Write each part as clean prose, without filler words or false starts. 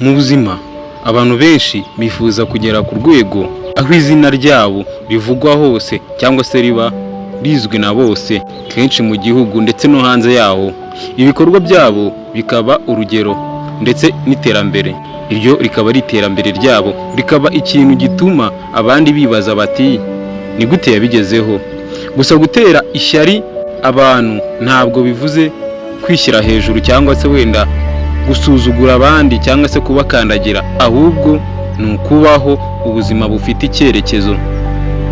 Mu buzima abantu benshi bifuza kugera ku rwego aho izina ryabo rivugwa hose cyangwa se riba rizwi na bose, kenshi mu gihugu ndetse no hanze yaho. Ibikorwa byabo bikaba urugero ndetse n'iterambere. Iryo rikaba ari iterambere ryabo, rikaba ikintu gituma abandi bibaza bati ni gute yabigezeho. Gusa gutera ishyari abantu ntabwo bivuze kwishyira hejuru cyangwa se wenda gusuzugura abandi cyangwa se kubakandagira, ahubwo ni ukubaho ubuzima bufite icyerekezo,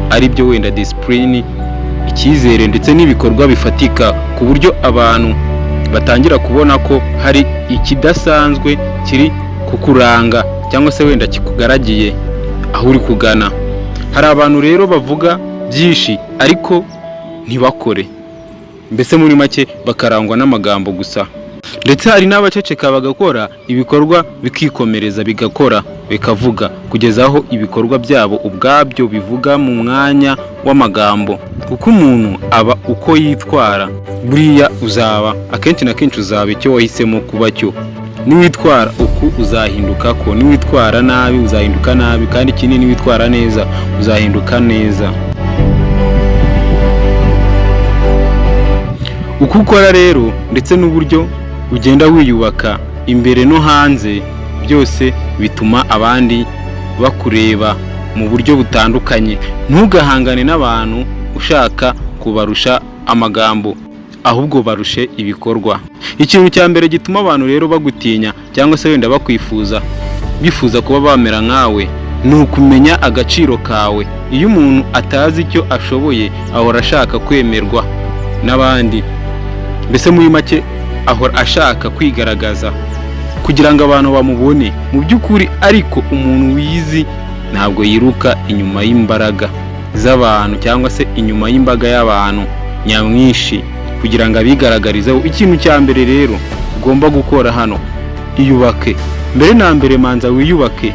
ari byo wenda discipline, icyizere ndetse n'ibikorwa bifatika, ku buryo abantu batangira kubona ko hari ikidasanzwe kiri kukuranga cyangwa se wenda kikugaragiye aho uri kugana. Hari abantu rero bavuga byinshi ariko ntibakore, mbese muri make bakarangwa n'amagambo gusa, ndetse hari n'abaceceka bagakora ibikorwa bikikomereza, bigakora bikavuga, kugeza aho ibikorwa byabo ubwabyo bivuga mu mwanya w'amagambo. Kuko umuntu aba uko yitwara, buriya uzaba akenshi na kenshi uzaba icyo wahisemo kuba cyo. Niwitwara uku uzahinduka ko, niwitwara nabi uzahinduka nabi, kandi ikindi niwitwara neza uzahinduka neza. Uko ukora rero ndetse n'uburyo ugenda wiyubaka imbere no hanze, byose bituma abandi bakureba mu buryo butandukanye. Ntugahangane n'abantu ushaka kubarusha amagambo, ahubwo barushe ibikorwa. Ikintu cya mbere gituma abantu rero bagutinya cyangwa se wenda bifuza kuba bamera nkawe, ni ukumenya agaciro kawe. Iyo umuntu atazi icyo ashoboye, ahora ashaka kwemerwa n'abandi, mbese muri make ahora ashaka kwigaragaza kugira ngo abantu bamubone mu by'ukuri. Ariko umuntu wizi ntabwo yiruka inyuma y'imbaraga z'abantu cyangwa se inyuma y'imbaga y'abantu nyamwinshi kugira ngo abigaragarizeho. Ikintu cya mbere rero ugomba gukora hano, iyubake. Mbere na mbere manza wiyubake.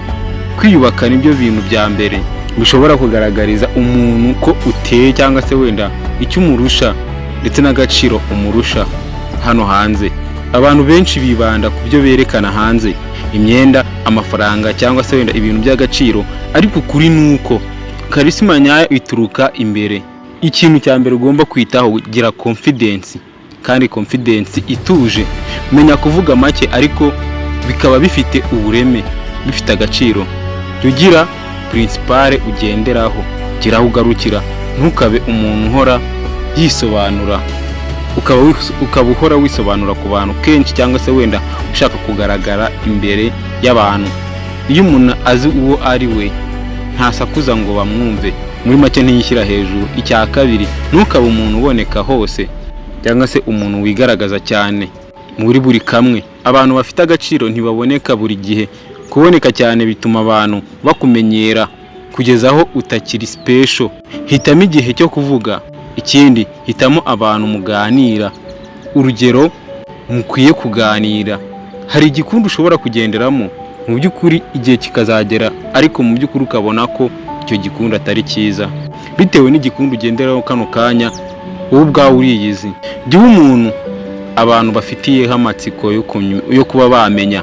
Kwiyubaka nibyo bintu bya mbere bishobora kugaragariza umuntu ko uteye cyangwa se wenda icyo umurusha ndetse n'agaciro umurusha hano hanze. Abantu benshi bibanda ku byo berekana hanze, imyenda, amafaranga cyangwa se wenda ibintu by'agaciro, ariko kuri nuko karisima nyayo ituruka imbere. Ikintu cya mbere ugomba kwitaho, gira confidence, kandi confidence ituje. Menya kuvuga make ariko bikaba bifite ubureme, bifite agaciro. Tugira principale ugenderaho, gira aho ugarukira. Ntukabe umuntu uhora yisobanura, ukaba uhora wisobanura ku bantu kenshi cyangwa se wenda ushaka kugaragara imbere y'abantu. Iyo umuntu azi uwo ari we, ntasakuza ngo bamwumve, muri make ntiyishyira hejuru. Icya kabiri, ntukabe umuntu uboneka hose cyangwa se umuntu wigaragaza cyane muri buri kamwe. Abantu bafite agaciro ntibaboneka buri gihe. Kuboneka cyane bituma abantu bakumenyera kugeza aho utakiri special. Hitamo igihe cyo kuvuga. Ikindi, hitamo abantu muganira, urugero mukwiye kuganira. Hari igikundi ushobora kugenderamo mu by'ukuri igihe kikazagera, ariko mu by'ukuri ukabona ko icyo gikundi atari cyiza, bitewe n'igikundi ugenderaho kano kanya wowe ubwawe uriyizi. Jya umuntu abantu bafitiyeho amatsiko yo kuba bamenya,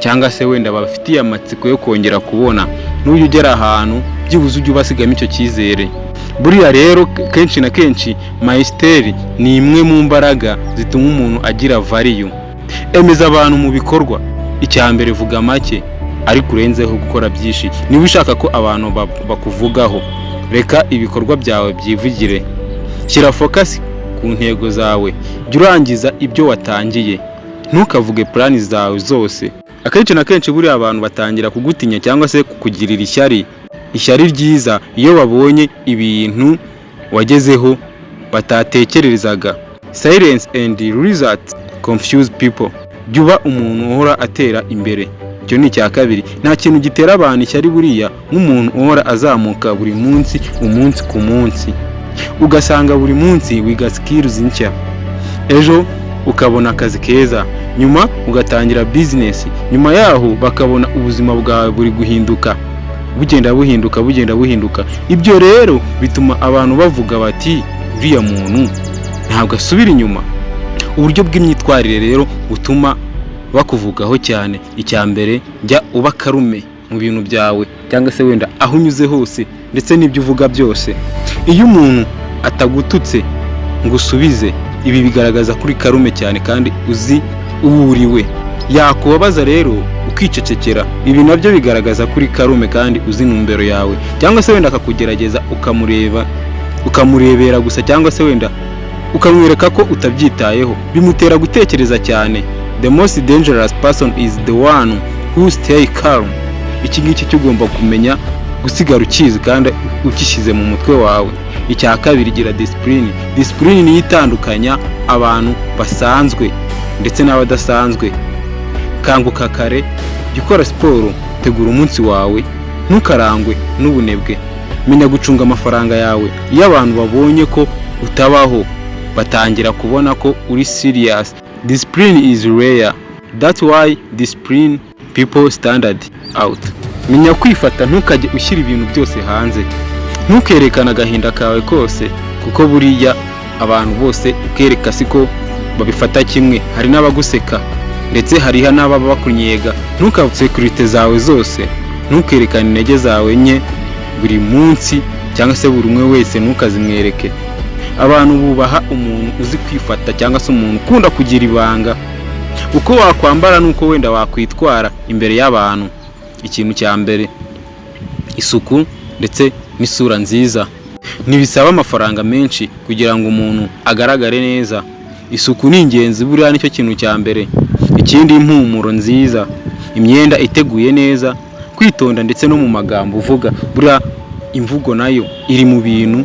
cyangwa se wenda bafitiye amatsiko yo kongera kubona. N'uyu ugera ahantu byibuze ujye ubasigamo icyo cyizere. Buriya rero kenshi na kenshi mayisiteri ni imwe mu mbaraga zituma umuntu agira value. Emeza abantu mu bikorwa. Icya mbere, vuga make ariko urenzeho gukora byinshi. Niba ushaka ko abantu bakuvugaho, reka ibikorwa byawe byivugire. Shyira focus ku ntego zawe, jya urangiza ibyo watangiye, ntukavuge plani zawe zose. Akenshi na kenshi buriya abantu batangira kugutinya cyangwa se kukugirira ishyari ryiza iyo babonye ibintu wagezeho batatekerezaga. Silence and results confuse people. Jya uba umuntu uhora atera imbere. Icyo ni icya kabiri. Nta kintu gitera abantu ishyari buriya nk'umuntu uhora azamuka buri munsi, umunsi ku munsi. Ugasanga buri munsi wiga skills nshya, ejo ukabona akazi keza, nyuma ugatangira business, nyuma yaho bakabona ubuzima bwawe buri guhinduka, bugenda buhinduka. Ibyo rero bituma abantu bavuga bati uriya muntu ntabwo asubira inyuma. Uburyo bw'imyitwarire rero butuma bakuvugaho cyane. Icya mbere, jya uba karume mu bintu byawe cyangwa se wenda aho unyuze hose ndetse n'ibyo uvuga byose. Iyo umuntu atagututse ngo usubize, ibi bigaragaza kuri karume cyane kandi uzi uwo uriwe. Yakubabaza rero ukicecekera, ibi nabyo bigaragaza kuri karume kandi uzi intumbero yawe. Cyangwa se wenda akakugerageza ukamurebera gusa, cyangwa se wenda ukamwereka ko utabyitayeho, bimutera gutekereza cyane. The most dangerous person is the one who stay calm. Iki ngiki cyo ugomba kumenya, gusigara ukizi kandi ukishyize mu mutwe wawe. Icya kabiri, gira discipline. Discipline niyo itandukanya abantu basanzwe ndetse n'abadasanzwe. Kanguka kare, jya ukora siporo, tegura umunsi wawe, ntukarangwe n'ubunebwe. Menya gucunga amafaranga yawe. Iyo abantu babonye ko utabaho, batangira kubona ko uri serious. Discipline is rare. That's why discipline people standard out. Menya kwifata, ntukajye ushyira ibintu byose hanze. Ntukerekana agahinda kawe kose, kuko buriya abantu bose ukereka siko babifata kimwe. Hari n'abaguseka ndetse hariho n'ababa bakunyega. Ntukavutse zawe zose, ntukerekane intege zawe nke buri munsi cyangwa se buri umwe wese ntukazimwereke. Abantu bubaha umuntu uzi kwifata cyangwa se umuntu ukunda kugira ibanga. Uko wakwambara nuko wenda wakwitwara imbere y'abantu. Ikintu cya mbere, isuku ndetse n'isura nziza. Ntibisaba amafaranga menshi kugira ngo umuntu agaragare neza. Isuku ni ingenzi, buriya nicyo kintu cya mbere. Ikindi, impumuro nziza, imyenda iteguye neza, kwitonda ndetse no mu magambo uvuga. Buriya imvugo nayo iri mu bintu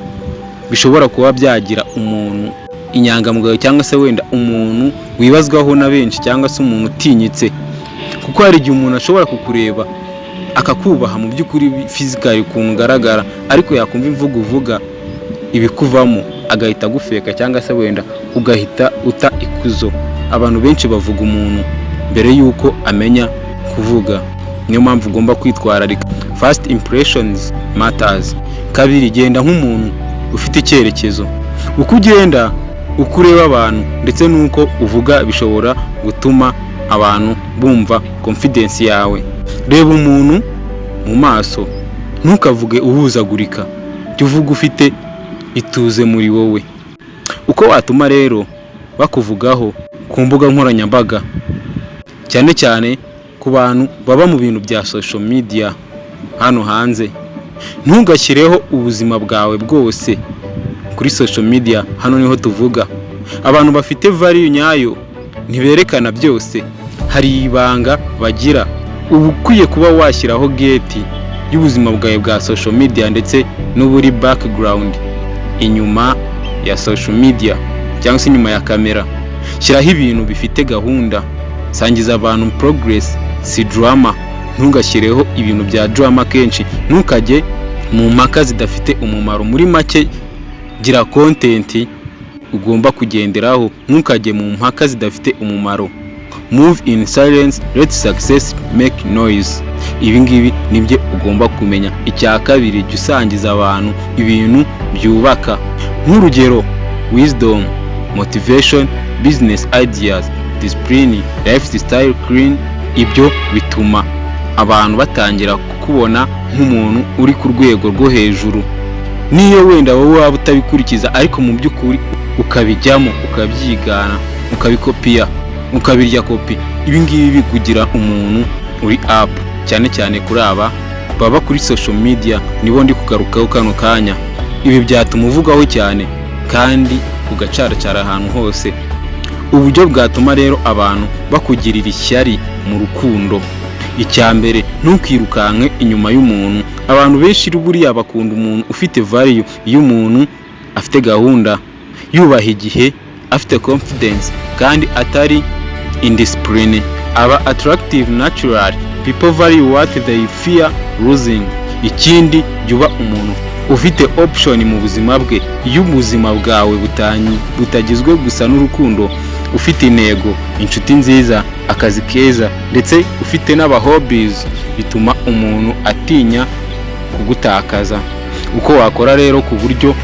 bishobora kuba byagira umuntu inyangamugayo cyangwa se wenda umuntu wibazwaho na benshi cyangwa se umuntu utinyitse. Kuko hari igihe umuntu ashobora kukureba akakubaha mu by'ukuri physically ukuntu ugaragara, ariko yakumva imvugo uvuga ibikuvamo agahita agufeka cyangwa se wenda ugahita uta ikuzo. Abantu benshi bavuga umuntu mbere y'uko amenya kuvuga. Niyo mpamvu ugomba kwitwararika. First impressions matters. Kabiri, genda nk'umuntu ufite icyerekezo. Uko ugenda, uko ureba abantu ndetse n'uko uvuga bishobora gutuma abantu bumva confidence yawe. Reba umuntu mu maso, ntukavuge uhuzagurika. Jya uvuga ufite ituze muri wowe. Uko watuma rero bakuvugaho ku mbuga nkoranyambaga, cyane cyane ku bantu baba mu bintu bya social media hano hanze. Ntugashyireho ubuzima bwawe bwose kuri social media. Hano niho tuvuga. Abantu bafite value nyayo ntiberekana byose, hari ibanga bagira. Ubu ukwiye kuba washyiraho gate y'ubuzima bwawe bwa social media ndetse n'uburi background inyuma ya social media cyangwa se inyuma ya kamera. Shyiraho ibintu bifite gahunda. Sangiza abantu progress, si drama. Ntugashyireho ibintu bya drama kenshi. Ntukajye mu mpaka zidafite umumaro. Muri make, gira content ugomba kugenderaho. Ntukajye mu mpaka zidafite umumaro. Move in silence, let success make noise. Ibi ngibi nibyo ugomba kumenya. Icya kabiri, jya usangiza abantu ibintu byubaka. Nk'urugero, wisdom, motivation, business ideas, discipline, lifestyle clean. Ibyo bituma abantu batangira kukubona nk'umuntu uri ku rwego rwo hejuru. Niyo wenda wowe waba utabikurikiza, ariko mu by'ukuri ukabijyamo, ukabyigana, ukabikopiya, ukabirya kopi, ibi ngibi bikugira umuntu uri up. Cyane cyane kuri aba baba kuri social media, nibo ndi kugarukaho kano kanya. Ibi byatuma uvugaho cyane kandi ugacaracara ahantu hose. Uburyo bwatuma rero abantu bakugirira ishyari mu rukundo. Icya mbere, ntukirukanke inyuma y'umuntu. Abantu benshi buriya bakunda umuntu ufite value. Iyo umuntu afite gahunda, yubaha igihe, afite confidence kandi atari indiscipline, aba attractive naturally. People value what they fear losing. Ikindi, jya umuntu ufite option mu buzima bwe. Iyo ubuzima bwawe butagizwe gusa n'urukundo, ufite intego, inshuti nziza, akazi keza ndetse ufite n'aba hobbies, bituma umuntu atinya kugutakaza. Uko wakora rero ku buryo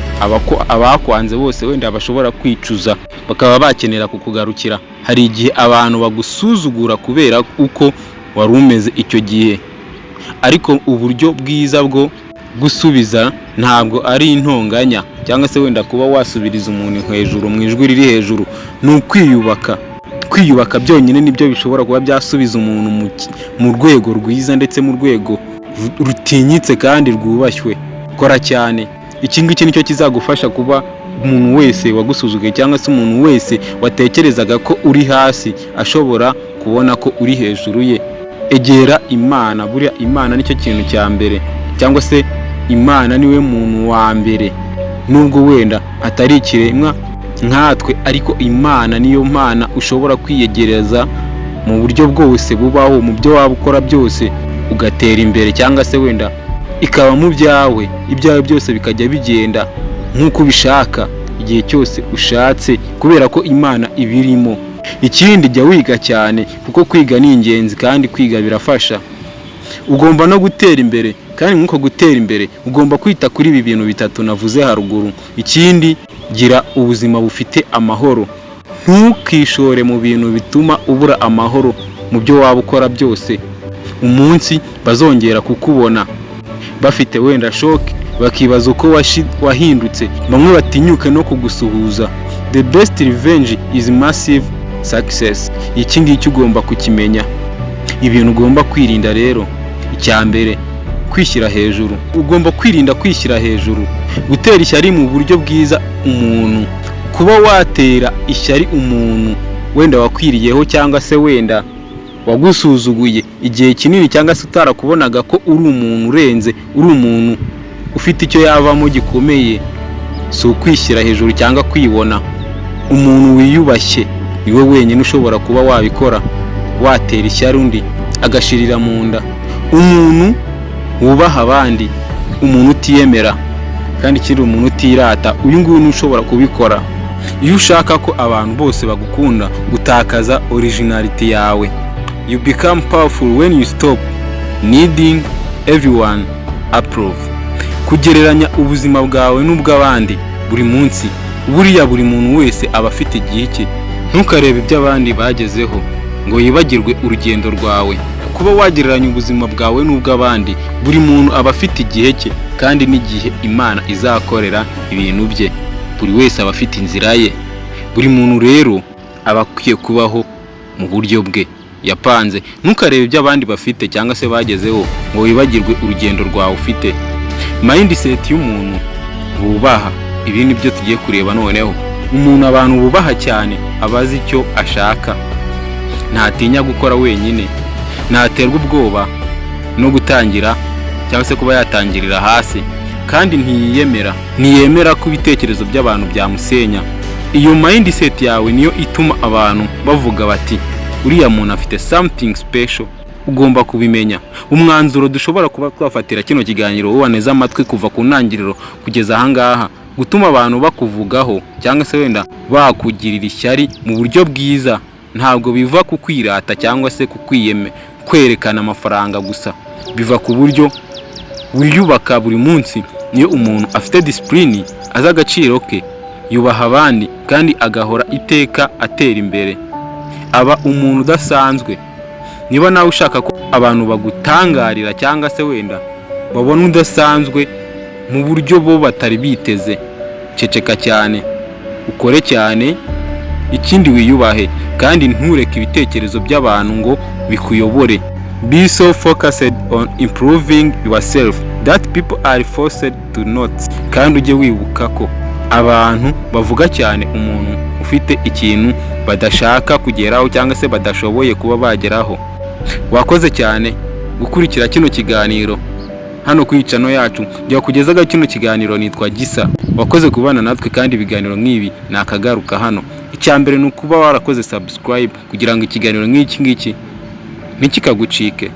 abakwanze bose wenda bashobora kwicuza bakaba bakenera kukugarukira, hari igihe abantu bagusuzugura kubera uko wari umeze icyo gihe, ariko uburyo bwiza bwo gusubiza ntabwo ari intonganya cyangwa se wenda kuba wasubiriza umuntu hejuru mu ijwi riri hejuru, ni ukwiyubaka. Kwiyubaka byonyine nibyo bishobora kuba byasubiza umuntu mu rwego rwiza ndetse mu rwego rutinyitse kandi rwubashywe. Kora cyane, iki ngiki nicyo kizagufasha kuba umuntu wese wagusuzuguye cyangwa se umuntu wese watekerezaga ko uri hasi ashobora kubona ko uri hejuru ye. Egera Imana, buriya Imana nicyo kintu cya mbere, cyangwa se Imana niwe muntu wa mbere, nubwo wenda atari ikiremwa nkatwe, ariko Imana niyo Mana ushobora kwiyegereza mu buryo bwose bubaho, mu byo waba ukora byose ugatera imbere, cyangwa se wenda ikaba mu byawe, ibyawe byose bikajya bigenda nk'uko ubishaka igihe cyose ushatse, kubera ko Imana ibirimo. Ikindi, jya wiga cyane kuko kwiga ni ingenzi kandi kwiga birafasha. Ugomba no gutera imbere, kandi nk'uko gutera imbere ugomba kwita kuri ibi bintu bitatu navuze haruguru. Ikindi, gira ubuzima bufite amahoro. Ntukishore mu bintu bituma ubura amahoro mu byo waba ukora byose. Umunsi bazongera kukubona bafite wenda shoke, bakibaza uko wahindutse, bamwe batinyuke no kugusuhuza. The best revenge is massive success. Iki ngiki ugomba kukimenya. Ibintu ugomba kwirinda rero, icya mbere, kwishyira hejuru. Ugomba kwirinda kwishyira hejuru, gutera ishyari mu buryo bwiza umuntu, kuba watera ishyari umuntu wenda wakwiriyeho cyangwa se wenda wagusuzuguye igihe kinini, cyangwa se utarakubonaga ko uri umuntu urenze, uri umuntu ufite icyo yavamo gikomeye. Si ukwishyira hejuru cyangwa kwibona. Umuntu wiyubashye niwe wenyine ushobora kuba wabikora, watera ishyari undi agashirira mu nda. Umuntu wubaha abandi, umuntu utiyemera kandi kiri umuntu utirata, uyu nguyu ni ushobora kubikora. Iyo ushaka ko abantu bose bagukunda, gutakaza originality yawe. You become powerful when you stop needing everyone approve. Kugereranya ubuzima bwawe n'ubw'abandi buri munsi. Buriya buri muntu wese aba afite igihe cye. Ntukarebe ibyo abandi bagezeho ngo wibagirwe urugendo rwawe. Kuba wagereranya ubuzima bwawe n'ubw'abandi, buri muntu aba afite igihe cye kandi n'igihe Imana izakorera ibintu bye. Buri wese aba afite inzira ye. Buri muntu rero aba akwiye kubaho mu buryo bwe yapanze. Ntukarebe ibyo abandi bafite cyangwa se bagezeho ngo wibagirwe urugendo rwawe ufite. Mindset y'umuntu bubaha, ibi ni byo tugiye kureba noneho. Umuntu abantu bubaha cyane abazi icyo ashaka, ntatinya gukora wenyine, ntaterwa ubwoba no gutangira cyangwa se kuba yatangirira hasi, kandi ntiyemera ko ibitekerezo by'abantu byamusenya. Iyo mindset yawe niyo ituma abantu bavuga bati uriya muntu afite something special. Ugomba kubimenya. Umwanzuro dushobora kuba twafatira kino kiganiro ubaneza amatwi kuva ku ntangiriro kugeza ahangaha, gutuma abantu bakuvugaho cyangwa se wenda bakugirira ishyari mu buryo bwiza, ntabwo biva ku kwirata cyangwa se ku kwerekana amafaranga gusa. Biva ku buryo wiyubaka buri munsi. Niyo umuntu afite discipline, azi agaciro ke, yubaha abandi kandi agahora iteka atera imbere, aba umuntu udasanzwe. Niba nawe ushaka ko abantu bagutangarira cyangwa se wenda babona udasanzwe mu buryo bo batari biteze, ceceka cyane, ukore cyane. Ikindi, wiyubahe kandi ntureke ibitekerezo by'abantu ngo bikuyobore. Be so focused on improving yourself that people are forced to notice. Kandi ujye wibuka ko abantu bavuga cyane umuntu ufite ikintu badashaka kugeraho cyangwa se badashoboye kuba bageraho. Wakoze cyane gukurikira kino kiganiro hano ku channel yacu. Jya kugezaga kino kiganiro nitwa Gisa. Wakoze kubana natwe kandi ibiganiro nk'ibi nakagaruka hano. Icyambere ni ukuba warakoze subscribe kugira ngo ikiganiro nk'iki ntikikagucike.